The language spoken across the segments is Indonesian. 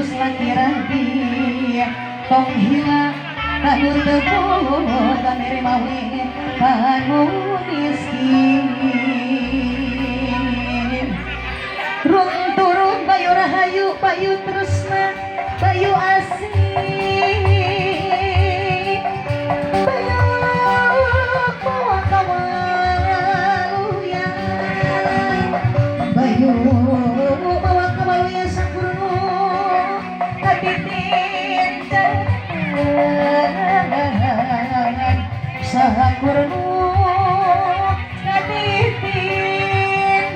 tulus laki-laki tong hilang anu teu kamere mawi anu miskin rung turun bayu rahayu bayu tresna bayu asih bayu kawaluyan bayu bawa kawaluyan sakurno katitin sakurno katitin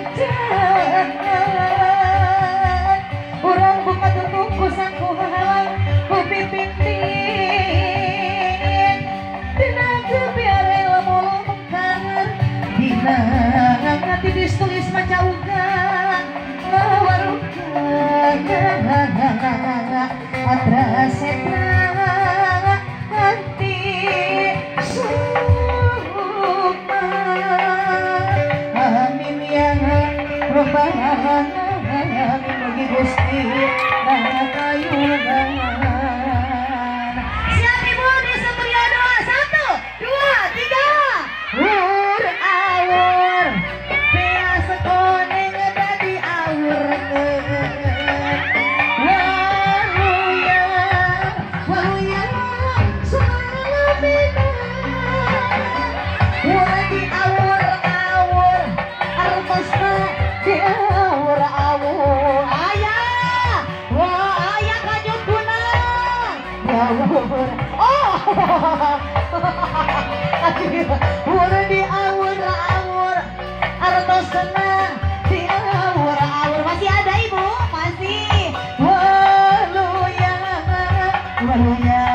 urang buka tutup kusangku halang ku pipintin dina kebiare lamun kangen dina ngati ditulis maca uga ngawarukan atrasetra hati sukma amin ya robbana amin mugi Gusti nakayugan siap ibu di seteria doa 1, 2, 3 Wur awur bea sekoneng dadi awur waluya waluya salamina wadi awur awur artosna di awur awur ayah wah ayah kanyut gunang awur oh wur di awur awur artosna di awur awur masih ada ibu masih waluya waluya